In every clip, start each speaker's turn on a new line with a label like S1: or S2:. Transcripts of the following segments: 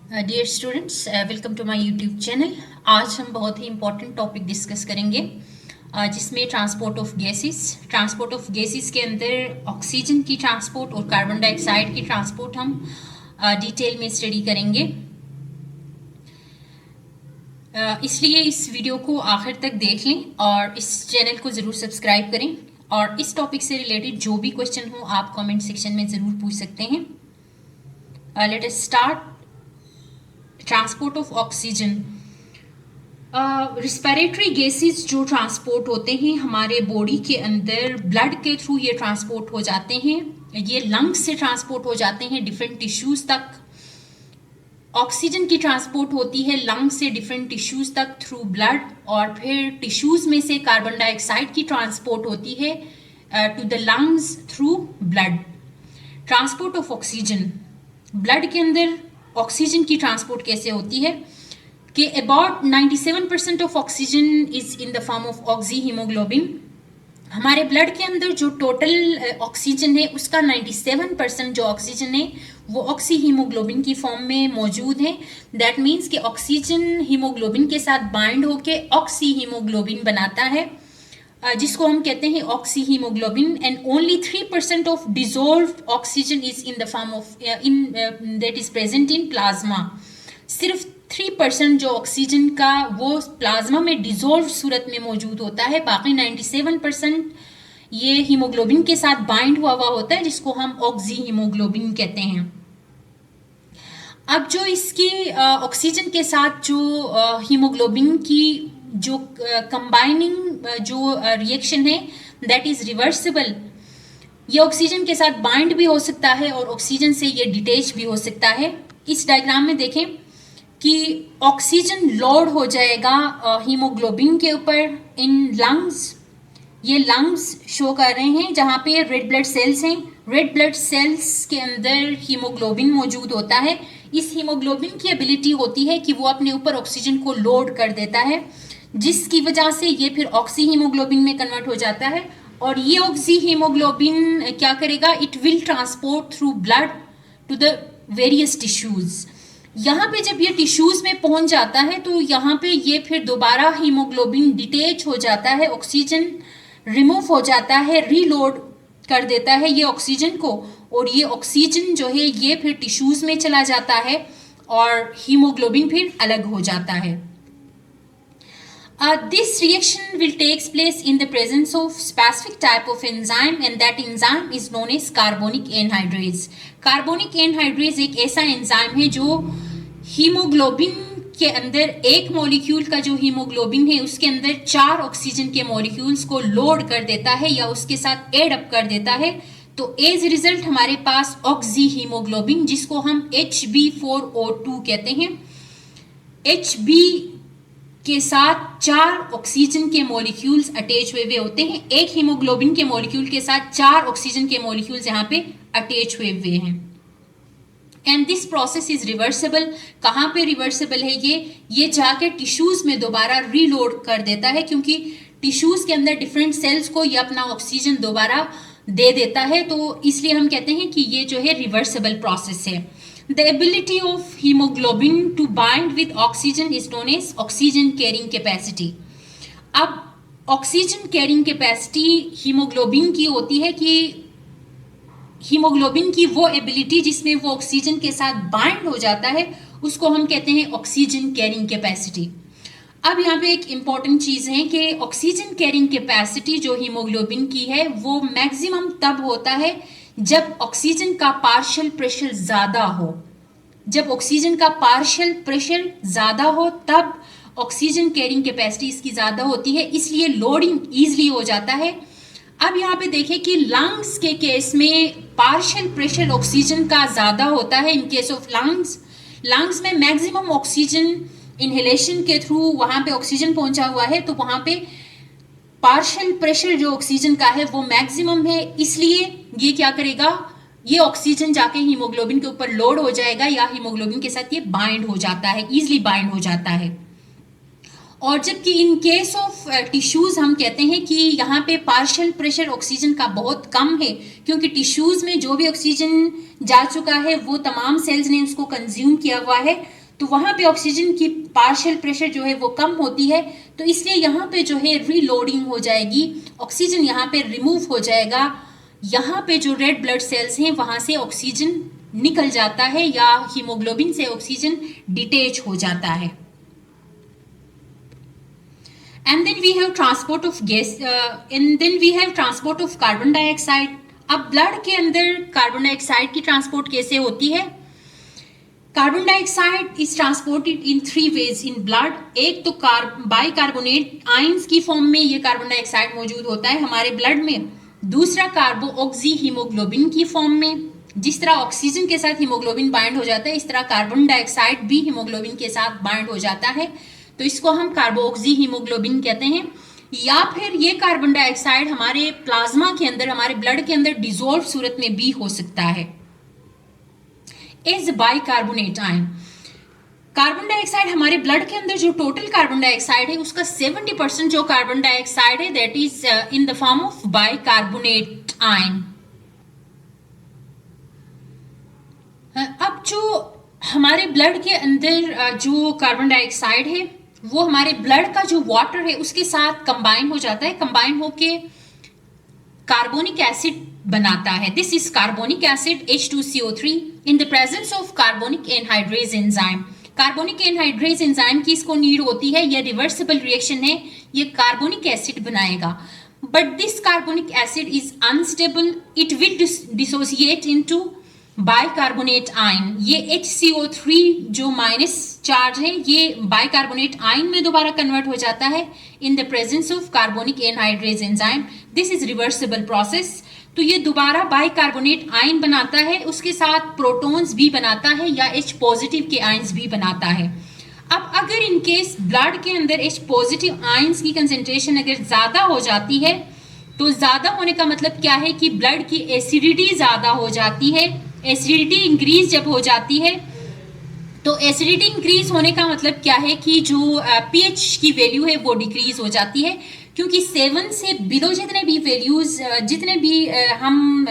S1: Dear students, welcome to my YouTube channel. आज हम बहुत ही इम्पोर्टेंट टॉपिक डिस्कस करेंगे, जिसमें ट्रांसपोर्ट ऑफ गैसेस के अंदर ऑक्सीजन की ट्रांसपोर्ट और कार्बन डाइऑक्साइड की ट्रांसपोर्ट हम डिटेल में स्टडी करेंगे। इसलिए इस वीडियो को आखिर तक देख लें और इस चैनल को ज़रूर सब्सक्राइब करें, और इस टॉपिक से रिलेटेड जो भी क्वेश्चन हो आप कमेंट सेक्शन में ज़रूर पूछ सकते हैं। Let us start. Transport of oxygen. Respiratory gases जो ट्रांसपोर्ट होते हैं हमारे बॉडी के अंदर, ब्लड के थ्रू ये ट्रांसपोर्ट हो जाते हैं, ये लंग्स से ट्रांसपोर्ट हो जाते हैं डिफरेंट टिश्यूज तक। ऑक्सीजन की ट्रांसपोर्ट होती है लंग्स से डिफरेंट टिश्यूज तक थ्रू ब्लड, और फिर टिश्यूज में से कार्बन डाइऑक्साइड की ट्रांसपोर्ट होती है to the lungs through blood. Transport of oxygen, blood के अंदर ऑक्सीजन की ट्रांसपोर्ट कैसे होती है कि about 97% of oxygen is in the form of oxy haemoglobin. हमारे ब्लड के अंदर जो टोटल ऑक्सीजन है उसका 97% जो ऑक्सीजन है वो ऑक्सी हीमोग्लोबिन की फॉर्म में मौजूद है। दैट मीन्स कि ऑक्सीजन हीमोग्लोबिन के साथ बाइंड होके ऑक्सी हीमोग्लोबिन बनाता है, जिसको हम कहते हैं oxy haemoglobin. And only 3% of dissolved oxygen is in the form of that is present in plasma. सिर्फ 3% जो ऑक्सीजन का वो प्लाज्मा में डिजोल्व सूरत में मौजूद होता है, बाकी 97% ये हीमोग्लोबिन के साथ बाइंड हुआ होता है, जिसको हम ऑक्सी हीमोग्लोबिन कहते हैं। अब जो इसकी ऑक्सीजन के साथ जो हीमोग्लोबिन की जो कंबाइनिंग जो रिएक्शन है दैट इज रिवर्सिबल। ये ऑक्सीजन के साथ बाइंड भी हो सकता है और ऑक्सीजन से ये डिटेच भी हो सकता है। इस डायग्राम में देखें कि ऑक्सीजन लोड हो जाएगा हीमोग्लोबिन के ऊपर इन लंग्स। ये लंग्स शो कर रहे हैं जहाँ पे रेड ब्लड सेल्स हैं। रेड ब्लड सेल्स के अंदर हीमोग्लोबिन मौजूद होता है। इस हीमोग्लोबिन की एबिलिटी होती है कि वो अपने ऊपर ऑक्सीजन को लोड कर देता है, जिसकी वजह से ये फिर ऑक्सी हीमोग्लोबिन में कन्वर्ट हो जाता है। और ये ऑक्सी हीमोग्लोबिन क्या करेगा, it will transport through blood to the various tissues. यहाँ पे जब ये टिश्यूज में पहुंच जाता है तो यहाँ पे ये फिर दोबारा हीमोग्लोबिन डिटेच हो जाता है, ऑक्सीजन रिमूव हो जाता है, रीलोड कर देता है ये ऑक्सीजन को, और ये ऑक्सीजन जो है ये फिर टिश्यूज में चला जाता है और हीमोग्लोबिन फिर अलग हो जाता है। This reaction will takes place in the presence of specific type of enzyme, and that enzyme is known as carbonic anhydrase. Carbonic anhydrase एक ऐसा एंजाइम है जो हीमोग्लोबिन के अंदर एक मॉलिक्यूल का जो हीमोग्लोबिन है उसके अंदर 4 ऑक्सीजन के मॉलिक्यूल्स को लोड कर देता है या उसके साथ एड अप कर देता है। तो एज रिजल्ट हमारे पास ऑक्सी हीमोग्लोबिन, जिसको हम Hb4O2 कहते हैं। Hb के साथ 4 ऑक्सीजन के मॉलिक्यूल्स अटैच हुए होते हैं। एक हीमोग्लोबिन के मॉलिक्यूल के साथ 4 ऑक्सीजन के मॉलिक्यूल्स यहाँ पे अटैच हुए हैं। And this process is reversible. कहाँ पे रिवर्सिबल है ये जाके टिश्यूज में दोबारा रीलोड कर देता है, क्योंकि टिश्यूज के अंदर डिफरेंट सेल्स को ये अपना ऑक्सीजन दोबारा दे देता है, तो इसलिए हम कहते हैं कि ये जो है रिवर्सिबल प्रोसेस है। The ability of hemoglobin to bind with oxygen is known as oxygen carrying capacity. अब ऑक्सीजन कैरिंग कैपेसिटी हीमोग्लोबिन की होती है कि हीमोग्लोबिन की वो एबिलिटी जिसमें वो ऑक्सीजन के साथ बाइंड हो जाता है उसको हम कहते हैं ऑक्सीजन कैरिंग कैपेसिटी। अब यहाँ पे एक इम्पॉर्टेंट चीज़ है कि ऑक्सीजन कैरिंग कैपेसिटी जो हीमोग्लोबिन की है वो मैक्सिमम तब होता है जब ऑक्सीजन का पार्शियल प्रेशर ज़्यादा हो। जब ऑक्सीजन का पार्शियल प्रेशर ज़्यादा हो तब ऑक्सीजन कैरिंग कैपेसिटी इसकी ज़्यादा होती है, इसलिए लोडिंग ईजिली हो जाता है। अब यहाँ पे देखें कि लंग्स के केस में पार्शियल प्रेशर ऑक्सीजन का ज़्यादा होता है। इन केस ऑफ लंग्स में मैक्सिमम ऑक्सीजन इनहेलेशन के थ्रू वहाँ पे ऑक्सीजन पहुँचा हुआ है, तो वहाँ पे पार्शियल प्रेशर जो ऑक्सीजन का है वो मैक्सिमम है, इसलिए ये क्या करेगा, ये ऑक्सीजन जाके हीमोग्लोबिन के ऊपर लोड हो जाएगा या हीमोग्लोबिन के साथ ये बाइंड हो जाता है, इजीली बाइंड हो जाता है। और जबकि इन केस ऑफ टिश्यूज हम कहते हैं कि यहाँ पे पार्शियल प्रेशर ऑक्सीजन का बहुत कम है, क्योंकि टिश्यूज में जो भी ऑक्सीजन जा चुका है वो तमाम सेल्स ने उसको कंज्यूम किया हुआ है, तो वहां पे ऑक्सीजन की पार्शियल प्रेशर जो है वो कम होती है, तो इसलिए यहाँ पे जो है रीलोडिंग हो जाएगी, ऑक्सीजन यहाँ पे रिमूव हो जाएगा, यहाँ पे जो रेड ब्लड सेल्स हैं वहां से ऑक्सीजन निकल जाता है या हीमोग्लोबिन से ऑक्सीजन डिटेच हो जाता है। And then we have transport of gas, and then we have transport of carbon dioxide. अब ब्लड के अंदर कार्बन डाइऑक्साइड की ट्रांसपोर्ट कैसे होती है? Carbon dioxide is transported in 3 ways in blood. एक तो बाइकार्बोनेट आयंस की फॉर्म में ये कार्बन डाइऑक्साइड मौजूद होता है हमारे ब्लड में। दूसरा कार्बो ऑक्सी हीमोग्लोबिन की फॉर्म में, जिस तरह ऑक्सीजन के साथ हीमोग्लोबिन बाइंड हो जाता है इस तरह कार्बन डाइऑक्साइड भी हीमोग्लोबिन के साथ बाइंड हो जाता है, तो इसको हम कार्बोक्सी हीमोग्लोबिन कहते हैं। या फिर ये कार्बन डाइऑक्साइड हमारे प्लाज्मा के अंदर, हमारे ब्लड के अंदर डिसॉल्व सूरत में भी हो सकता है as bicarbonate ion. Carbon dioxide हमारे ब्लड के अंदर जो टोटल कार्बन डाइऑक्साइड है उसका 70% जो कार्बन डाइऑक्साइड है that is in the form of bicarbonate ion. अब जो हमारे ब्लड के अंदर जो कार्बन डाइऑक्साइड है वो हमारे ब्लड का जो वाटर है उसके साथ कंबाइन हो जाता है, कंबाइन होके कार्बोनिक एसिड बनाता है। This is carbonic acid H2CO3 in the presence of carbonic anhydrase enzyme. Carbonic anhydrase enzyme की इसको नीड होती है, यह रिवर्सिबल रिएक्शन है, ये कार्बोनिक एसिड बनाएगा। But this carbonic acid is unstable, it will dissociate into bicarbonate ion. ये HCO3 जो माइनस चार्ज है ये बाइकार्बोनेट आयन में दोबारा कन्वर्ट हो जाता है in the presence of carbonic anhydrase enzyme. This is reversible process. तो ये दोबारा बाइकार्बोनेट आयन बनाता है, उसके साथ प्रोटॉन्स भी बनाता है या H पॉजिटिव के आयंस भी बनाता है। अब अगर इन केस ब्लड के अंदर H पॉजिटिव आयंस की कंसेंट्रेशन अगर ज्यादा हो जाती है, तो ज्यादा होने का मतलब क्या है कि ब्लड की एसिडिटी ज्यादा हो जाती है। एसिडिटी इंक्रीज जब हो जाती है तो एसिडिटी इंक्रीज होने का मतलब क्या है कि जो pH की वैल्यू है वो डिक्रीज हो जाती है, क्योंकि 7 से बिलो जितने भी वैल्यूज हम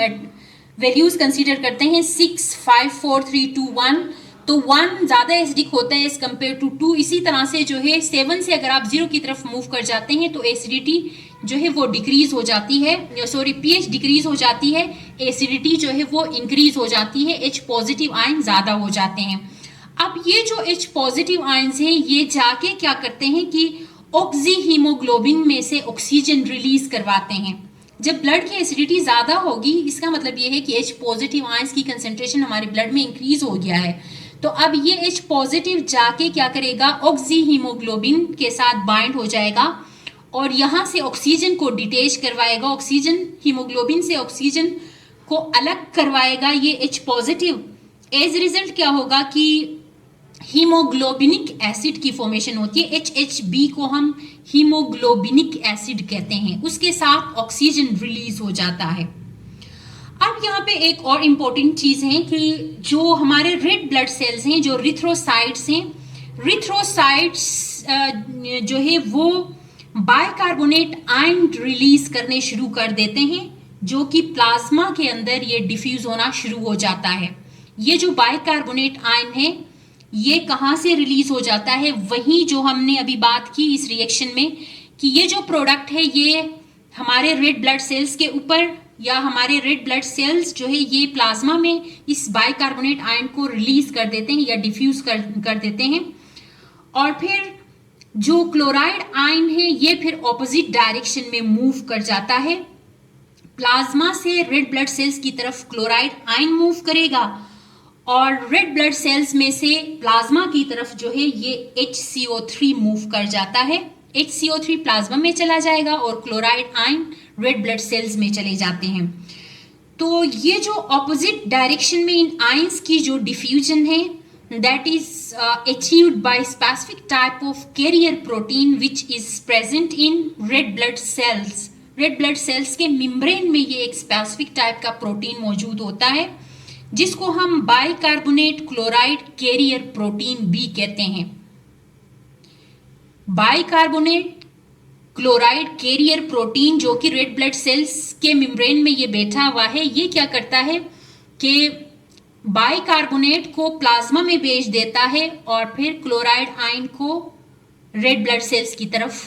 S1: वैल्यूज कंसीडर करते हैं 6, 5, 4, 3, 2, 1, तो 1 ज्यादा एसिडिक होता है एज कम्पेयर टू 2। इसी तरह से जो है 7 से अगर आप 0 की तरफ मूव कर जाते हैं तो एसिडिटी जो है वो डिक्रीज हो जाती है, सॉरी pH डिक्रीज हो जाती है, एसिडिटी जो है वो इंक्रीज हो जाती है, H पॉजिटिव आयन ज्यादा हो जाते हैं। अब ये जो H पॉजिटिव आयंस हैं ये जाके क्या करते हैं कि ऑक्सी हीमोग्लोबिन में से ऑक्सीजन रिलीज करवाते हैं। जब ब्लड की एसिडिटी ज्यादा होगी इसका मतलब ये है कि H पॉजिटिव आयंस की कंसेंट्रेशन हमारे ब्लड में इंक्रीज हो गया है, तो अब ये H पॉजिटिव जाके क्या करेगा, ऑक्सी हीमोग्लोबिन के साथ बाइंड हो जाएगा और यहाँ से ऑक्सीजन को डिटेच करवाएगा, ऑक्सीजन हीमोग्लोबिन से ऑक्सीजन को अलग करवाएगा ये H पॉजिटिव। एज रिजल्ट क्या होगा कि हीमोग्लोबिनिक एसिड की फॉर्मेशन होती है, HHB को हम हीमोग्लोबिनिक एसिड कहते हैं, उसके साथ ऑक्सीजन रिलीज हो जाता है। अब यहाँ पे एक और इम्पोर्टेंट चीज है कि जो हमारे रेड ब्लड सेल्स हैं, जो रिथ्रोसाइट्स हैं, रिथ्रोसाइट्स जो है वो बाइकार्बोनेट आयन रिलीज करने शुरू कर देते हैं, जो कि प्लाज्मा के अंदर ये डिफ्यूज होना शुरू हो जाता है। ये जो बाइकार्बोनेट आयन है ये कहाँ से रिलीज हो जाता है, वही जो हमने अभी बात की इस रिएक्शन में कि ये जो प्रोडक्ट है ये हमारे रेड ब्लड सेल्स के ऊपर या हमारे रेड ब्लड सेल्स जो है ये प्लाज्मा में इस बाइकार्बोनेट आयन को रिलीज कर देते हैं या डिफ्यूज कर देते हैं। और फिर जो क्लोराइड आयन है ये फिर ऑपोजिट डायरेक्शन में मूव कर जाता है, प्लाज्मा से रेड ब्लड सेल्स की तरफ क्लोराइड आयन मूव करेगा और रेड ब्लड सेल्स में से प्लाज्मा की तरफ जो है ये HCO3 मूव कर जाता है। HCO3 प्लाज्मा में चला जाएगा और chloride ion red blood cells में चले जाते हैं। तो ये जो ऑपोजिट डायरेक्शन में इन आयंस की जो डिफ्यूजन है that is achieved by specific type of carrier protein which is present in red blood cells। Red blood sales के मेम्ब्रेन में ये एक स्पेसिफिक टाइप का प्रोटीन मौजूद होता है जिसको हम बाइकार्बोनेट क्लोराइड कैरियर प्रोटीन भी कहते हैं। बाइकार्बोनेट क्लोराइड कैरियर प्रोटीन जो कि रेड ब्लड सेल्स के मेम्ब्रेन में ये बैठा हुआ है, ये क्या करता है कि बाइकार्बोनेट को प्लाज्मा में भेज देता है और फिर क्लोराइड आयन को रेड ब्लड सेल्स की तरफ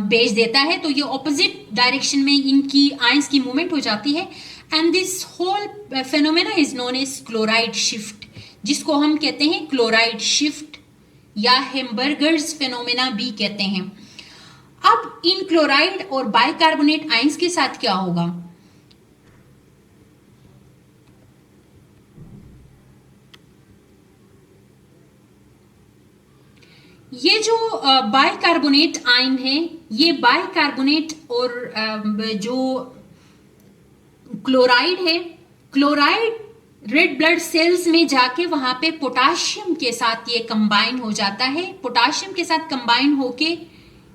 S1: भेज देता है। तो ये ऑपोजिट डायरेक्शन में इनकी आयंस की मूवमेंट हो जाती है and this whole phenomena is known as chloride shift, जिसको हम कहते हैं क्लोराइड शिफ्ट या हेम्बर्गर्स फेनोमेना भी कहते हैं। अब इन क्लोराइड और बाइकार्बोनेट आयंस के साथ क्या होगा? ये जो बाइकार्बोनेट आयन है, ये बाइकार्बोनेट और जो क्लोराइड है, क्लोराइड रेड ब्लड सेल्स में जाके वहां पे पोटाशियम के साथ ये कंबाइन हो जाता है। पोटाशियम के साथ कंबाइन होके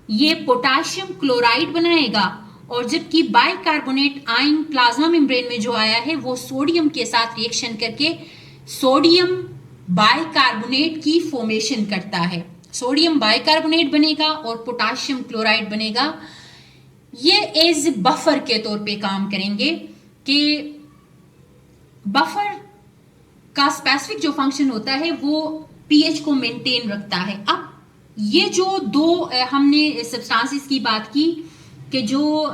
S1: ये पोटाशियम क्लोराइड बनाएगा और जबकि बाइकार्बोनेट आयन प्लाज्मा मेम्ब्रेन में जो आया है वो सोडियम के साथ रिएक्शन करके सोडियम बाइकार्बोनेट की फॉर्मेशन करता है। सोडियम बाइकार्बोनेट बनेगा और पोटाशियम क्लोराइड बनेगा। ये एज बफर के तौर पे काम करेंगे कि बफर का स्पेसिफिक जो फंक्शन होता है वो पीएच को मेंटेन रखता है। अब ये जो दो हमने सब्सटेंसेस की बात की कि जो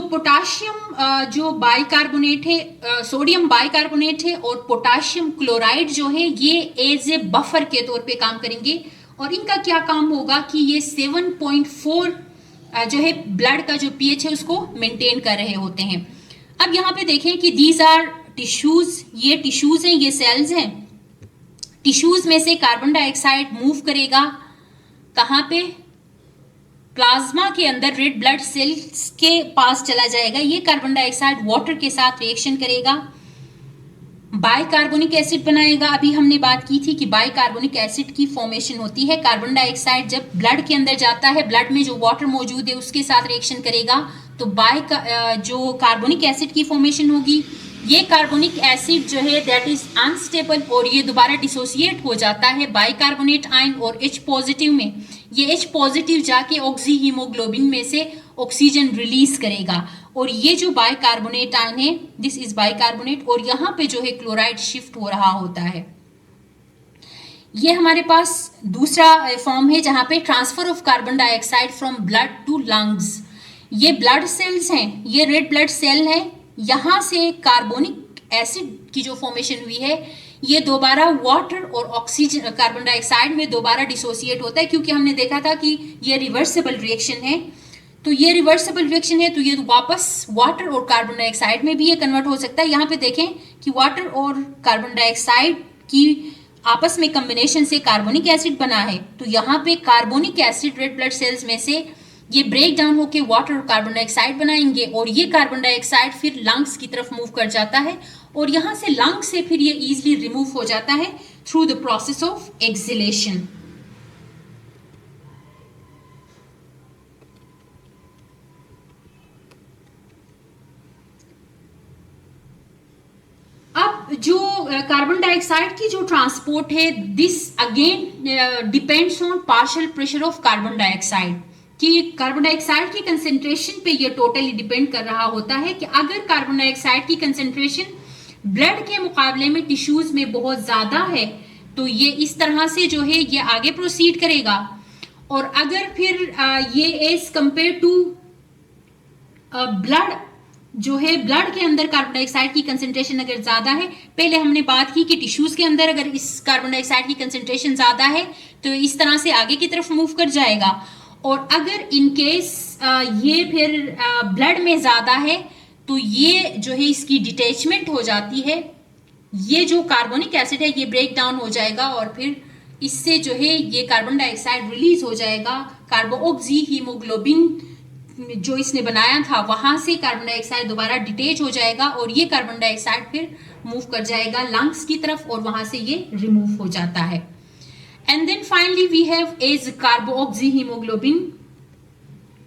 S1: पोटाशियम जो बाइकार्बोनेट है, सोडियम बाइकार्बोनेट है और पोटाशियम क्लोराइड जो है ये एज ए बफर के तौर पे काम करेंगे और इनका क्या काम होगा कि ये 7.4 जो है ब्लड का जो पीएच है उसको मेंटेन कर रहे होते हैं। अब यहाँ पे देखें कि दीज आर टिश्यूज, ये टिश्यूज हैं, ये सेल्स हैं। टिश्यूज में से कार्बन डाइऑक्साइड मूव करेगा कहाँ पे? प्लाज्मा के अंदर रेड ब्लड सेल्स के पास चला जाएगा। ये कार्बन डाइऑक्साइड वाटर के साथ रिएक्शन करेगा, बाइकार्बोनिक एसिड बनाएगा। अभी हमने बात की थी कि बाइकार्बोनिक एसिड की फॉर्मेशन होती है। कार्बन डाइऑक्साइड जब ब्लड के अंदर जाता है, ब्लड में जो वाटर मौजूद है उसके साथ रिएक्शन करेगा तो जो कार्बोनिक एसिड की फॉर्मेशन होगी। ये कार्बोनिक एसिड जो है दैट इज अनस्टेबल और ये दोबारा डिसोसिएट हो जाता है बाइकार्बोनेट आयन और H पॉजिटिव में। ये H पॉजिटिव जाके ऑक्सी हीमोग्लोबिन में से ऑक्सीजन रिलीज करेगा और ये जो बाइकार्बोनेट आयन है दिस इज बाइकार्बोनेट और यहाँ पे जो है क्लोराइड शिफ्ट हो रहा होता है। ये हमारे पास दूसरा फॉर्म है जहाँ पे transfer of carbon dioxide from blood to lungs. ये ब्लड सेल्स हैं, ये रेड ब्लड सेल है, यहाँ से कार्बोनिक एसिड की जो फॉर्मेशन हुई है ये दोबारा वाटर और ऑक्सीजन कार्बन डाइऑक्साइड में दोबारा डिसोसिएट होता है क्योंकि हमने देखा था कि ये रिवर्सिबल रिएक्शन है। तो ये रिवर्सिबल रिएक्शन है तो ये वापस वाटर और कार्बन डाइऑक्साइड में भी ये कन्वर्ट हो सकता है। यहाँ पे देखें कि वाटर और कार्बन डाइऑक्साइड की आपस में कॉम्बिनेशन से कार्बोनिक एसिड बना है तो यहाँ पे carbonic acid red blood cells में से ये ब्रेक डाउन होकर वाटर और कार्बन डाइऑक्साइड बनाएंगे और ये कार्बन डाइऑक्साइड फिर लंग्स की तरफ मूव कर जाता है और यहाँ से लंग से फिर ये इजीली रिमूव हो जाता है through the process of exhalation. अब जो कार्बन डाइऑक्साइड की जो ट्रांसपोर्ट है this again depends on partial pressure of carbon dioxide कि कार्बन डाइऑक्साइड की कंसेंट्रेशन पे ये टोटली डिपेंड कर रहा होता है कि अगर कार्बन डाइऑक्साइड की कंसेंट्रेशन ब्लड के मुकाबले में टिश्यूज में बहुत ज्यादा है तो ये इस तरह से जो है ये आगे प्रोसीड करेगा और अगर फिर ये एज कंपेयर टू ब्लड जो है ब्लड के अंदर कार्बन डाइऑक्साइड की कंसेंट्रेशन अगर ज्यादा है, पहले हमने बात की कि टिश्यूज के अंदर अगर इस कार्बन डाइऑक्साइड की कंसेंट्रेशन ज्यादा है तो इस तरह से आगे की तरफ मूव कर जाएगा और अगर इन केस ये फिर ब्लड में ज्यादा है तो ये जो है इसकी डिटैचमेंट हो जाती है। ये जो कार्बोनिक एसिड है ये ब्रेक डाउन हो जाएगा और फिर इससे जो है ये कार्बन डाइऑक्साइड रिलीज हो जाएगा। कार्बोऑक्सी हीमोग्लोबिन जो इसने बनाया था वहां से कार्बन डाइऑक्साइड दोबारा डिटेच हो जाएगा और ये कार्बन डाइऑक्साइड फिर मूव कर जाएगा लंग्स की तरफ और वहां से ये रिमूव हो जाता है। And then finally we have as carboxy haemoglobin.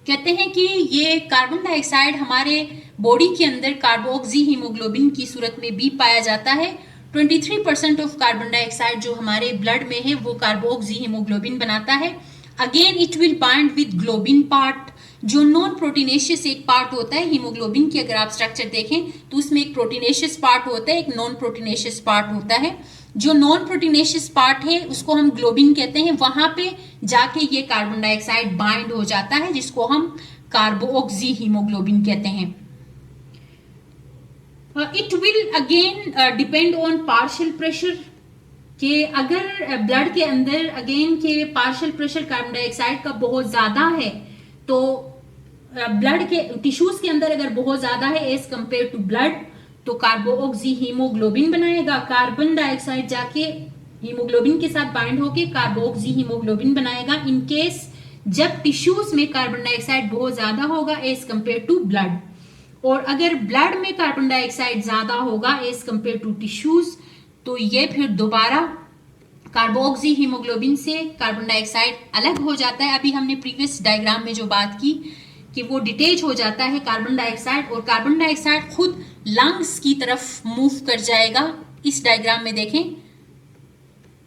S1: कहते हैं कि ये कार्बन डाइऑक्साइड हमारे बॉडी के अंदर कार्बोऑक्सी हीमोग्लोबिन की सूरत में भी पाया जाता है 23% ऑफ कार्बन डाइऑक्साइड जो हमारे ब्लड में है वो कार्बोक्सी हीमोग्लोबिन बनाता है. Again it will bind with globin part. जो नॉन प्रोटीनेशियस एक पार्ट होता है हीमोग्लोबिन की, अगर आप स्ट्रक्चर देखें तो उसमें एक प्रोटीनेशियस पार्ट होता है, एक नॉन प्रोटीनेशियस पार्ट होता है. जो नॉन प्रोटीनेशियस पार्ट है उसको हम ग्लोबिन कहते हैं. वहां पे जाके ये कार्बन डाइऑक्साइड बाइंड हो जाता है जिसको हम कार्बोक्सी हीमोग्लोबिन कहते हैं. It will again depend on partial pressure, कि अगर ब्लड के अंदर अगेन के पार्शियल प्रेशर कार्बन डाइऑक्साइड का बहुत ज्यादा है तो ब्लड के टिश्यूज के अंदर अगर बहुत ज्यादा है एज कंपेयर टू ब्लड तो कार्बोक्सी हीमोग्लोबिन बनाएगा. कार्बन डाइऑक्साइड जाके हीमोग्लोबिन के साथ बाइंड होके कार्बोक्सी हीमोग्लोबिन बनाएगा. इन केस जब टिश्यूज में कार्बन डाइऑक्साइड बहुत ज्यादा होगा एज कंपेयर टू ब्लड, और अगर ब्लड में कार्बन डाइऑक्साइड ज्यादा होगा एज कंपेयर टू टिश्यूज तो ये फिर दोबारा कार्बोक्सी हीमोग्लोबिन से कार्बन डाइऑक्साइड अलग हो जाता है. अभी हमने प्रीवियस डायग्राम में जो बात की कि वो डिटेच हो जाता है कार्बन डाइऑक्साइड, और कार्बन डाइऑक्साइड खुद लंग्स की तरफ मूव कर जाएगा. इस डायग्राम में देखें,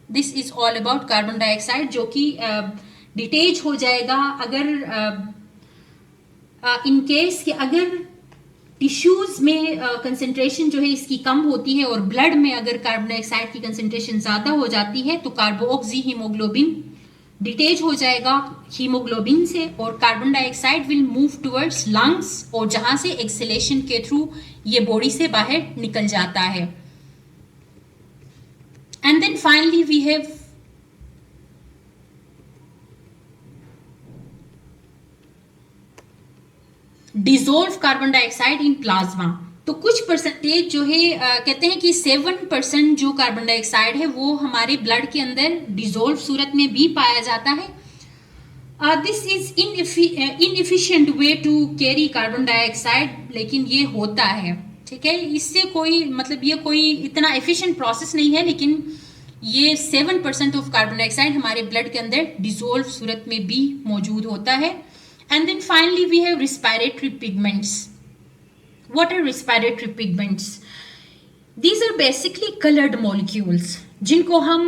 S1: this is all about carbon dioxide जो कि डिटेच हो जाएगा अगर इन केस कि अगर टिश्यूज में कंसंट्रेशन जो है इसकी कम होती है और ब्लड में अगर कार्बन डाइऑक्साइड की कंसंट्रेशन ज्यादा हो जाती है तो कार्बोक्सी हीमोग्लोबिन डिटेच हो जाएगा हीमोग्लोबिन से और carbon dioxide will move towards lungs, और जहां से एक्सलेशन के थ्रू ये बॉडी से बाहर निकल जाता है. And then finally we have dissolve carbon dioxide in plasma. तो कुछ परसेंटेज जो है कहते हैं कि 7% जो कार्बन डाइऑक्साइड है वो हमारे ब्लड के अंदर डिसॉल्व सूरत में भी पाया जाता है. This is inefficient way to carry carbon dioxide, लेकिन ये होता है. ठीक है, इससे कोई मतलब ये कोई इतना एफिशिएंट प्रोसेस नहीं है, लेकिन ये 7% ऑफ कार्बन डाइऑक्साइड हमारे ब्लड के अंदर डिसॉल्व सूरत में भी मौजूद होता है. And then finally we have respiratory pigments. What are respiratory pigments? These are basically colored molecules जिनको हम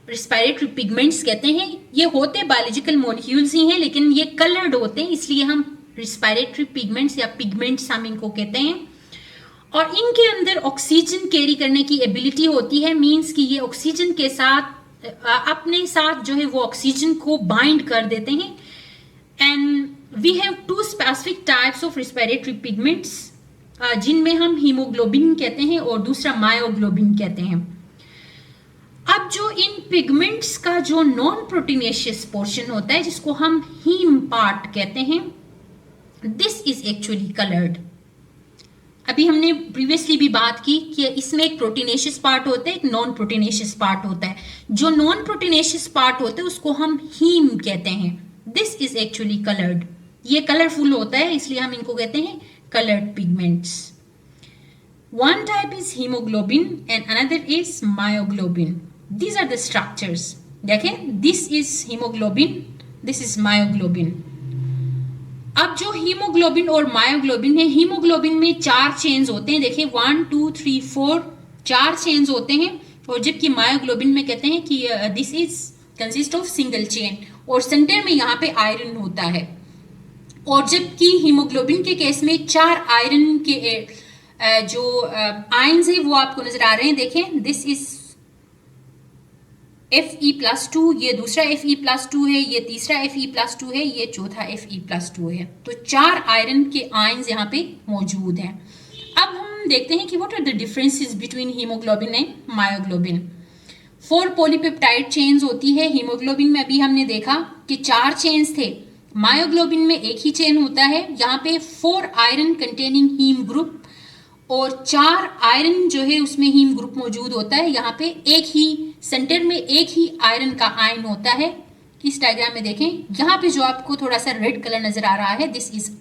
S1: respiratory pigments कहते हैं. ये होते biological molecules ही हैं लेकिन ये colored होते हैं, इसलिए हम respiratory pigments या pigments हम इनको कहते हैं. और इनके अंदर ऑक्सीजन कैरी करने की एबिलिटी होती है, मीन्स कि ये ऑक्सीजन के साथ अपने साथ जो है वो ऑक्सीजन को बाइंड कर देते हैं. And we have two specific types of respiratory pigments, जिनमें हम हीमोग्लोबिन कहते हैं और दूसरा मायोग्लोबिन कहते हैं. अब जो इन पिगमेंट्स का जो नॉन प्रोटीनेशियस पोर्शन होता है जिसको हम हीम पार्ट कहते हैं, दिस इज एक्चुअली कलर्ड. अभी हमने प्रीवियसली भी बात की कि इसमें एक प्रोटीनेशियस पार्ट होता है, एक नॉन प्रोटीनेशियस पार्ट होता है. जो नॉन प्रोटीनेशियस पार्ट होता है उसको हम हीम कहते हैं. This is actually coloured. ये कलरफुल होता है इसलिए हम इनको कहते हैं coloured pigments. One type is haemoglobin and another is myoglobin. These are the structures. देखें, this is haemoglobin, this is myoglobin. अब जो हीमोग्लोबिन और मायोग्लोबिन है, हीमोग्लोबिन में 4 चेन्स होते हैं. देखिए 1 2 3 4 4 चेन्स होते हैं, और जबकि मायोग्लोबिन में कहते हैं कि this is consist of single chain, और सेंटर में यहाँ पे आयरन होता है. और जबकि हीमोग्लोबिन के केस में 4 आयरन के जो आयन्स है वो आपको नजर आ रहे हैं. देखें, दिस इज Fe+2, ये दूसरा Fe+2 है, ये तीसरा Fe+2 है, ये चौथा Fe+2 है. तो 4 आयरन के आयन्स यहाँ पे मौजूद हैं. अब हम देखते हैं कि what are the differences between haemoglobin and myoglobin. 4 polypeptide chains होती है. हीमोग्लोबिन में अभी हमने देखा कि 4 चेन्स थे, मायोग्लोबिन में एक ही चेन होता है. यहाँ पे 4 आयरन कंटेनिंग हीम ग्रुप और 4 आयरन जो है उसमें हीम ग्रुप मौजूद होता है. यहाँ पे एक ही सेंटर में एक ही आयरन का आयन होता है. इस डायग्राम में देखें, यहाँ पे जो आपको थोड़ा सा रेड कलर नजर आ रहा है, दिस इज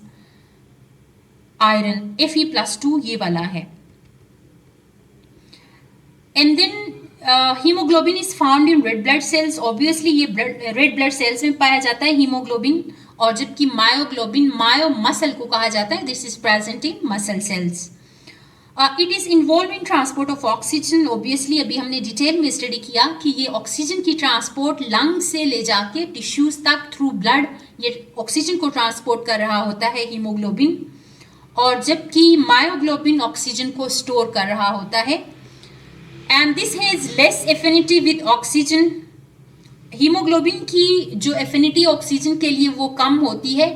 S1: आयरन. Fe+2 ये वाला है. And then haemoglobin is found in red blood cells. Obviously ये रेड ब्लड सेल्स में पाया जाता है हीमोग्लोबिन, और जबकि मायोग्लोबिन मायो मसल को कहा जाता है, this is present in muscle cells. It is involve in transport of oxygen. Obviously अभी हमने डिटेल में स्टडी किया कि ये ऑक्सीजन की ट्रांसपोर्ट लंग से ले जाके टिश्यूज तक थ्रू ब्लड ये ऑक्सीजन को ट्रांसपोर्ट कर रहा होता है हीमोग्लोबिन, और जबकि मायोग्लोबिन ऑक्सीजन को स्टोर कर रहा होता है। And this has less affinity with oxygen. Haemoglobin की जो एफिनिटी ऑक्सीजन के लिए वो कम होती है।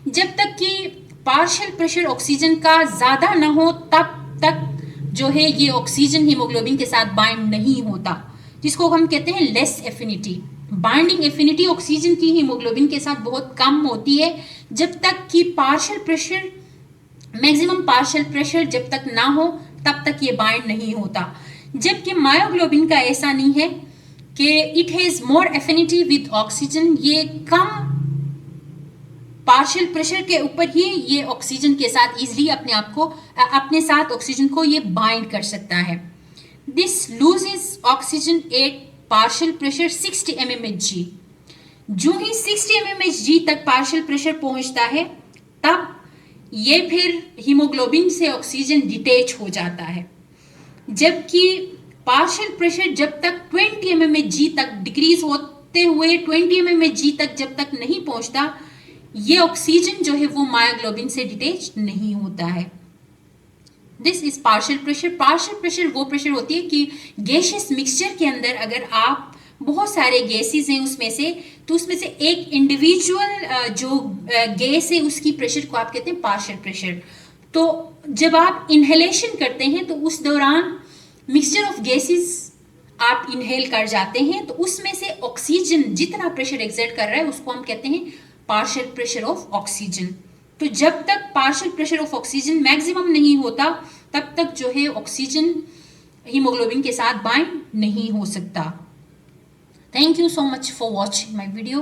S1: जब तक कि पार्शियल प्रेशर ऑक्सीजन का ज़्यादा ना हो तब तक जो है ये ऑक्सीजन हीमोग्लोबिन के साथ बाइंड नहीं होता, जिसको हम कहते हैं less affinity. Binding affinity oxygen की हीमोग्लोबिन के साथ बहुत कम होती है जब तक कि partial pressure, maximum partial pressure जब तक ना हो तब तक ये बाइंड नहीं होता। जबकि मायोग्लोबिन का ऐसा नहीं है कि it has more affinity with oxygen, ये कम पार्शियल प्रेशर के ऊपर ही ये ऑक्सीजन के साथ इजीली अपने साथ ऑक्सीजन को ये बाइंड कर सकता है। This loses oxygen at partial pressure 60 mmHg। जो ही 60 mmHg तक पार्शियल प्रेशर पहुंचता है तब ये फिर हीमोग्लोबिन से ऑक्सीजन डिटेच हो जाता है। जबकि पार्शियल प्रेशर जब तक 20 mmHg तक डिक्रीज होते हुए 20 mmHg तक जब तक नहीं पहुंचता, ये ऑक्सीजन जो है वो मायोग्लोबिन से डिटेच नहीं होता है। This is partial pressure. Partial pressure वो प्रेशर होती है कि गैसियस मिक्सचर के अंदर अगर आप बहुत सारे गैसेस हैं उसमें से, तो उसमें से एक इंडिविजुअल जो गैस है उसकी प्रेशर को आप कहते हैं पार्शियल प्रेशर। तो जब आप इनहेलेशन करते हैं तो उस दौरान मिक्सचर ऑफ गैसेस आप इनहेल कर जाते हैं, तो उसमें से ऑक्सीजन जितना प्रेशर एक्सर्ट कर रहा है उसको हम कहते हैं पार्शियल प्रेशर ऑफ ऑक्सीजन। तो जब तक partial pressure of oxygen maximum नहीं होता तब तक जो है ऑक्सीजन हीमोग्लोबिन के साथ बाइंड नहीं हो सकता। Thank you so much for watching my video.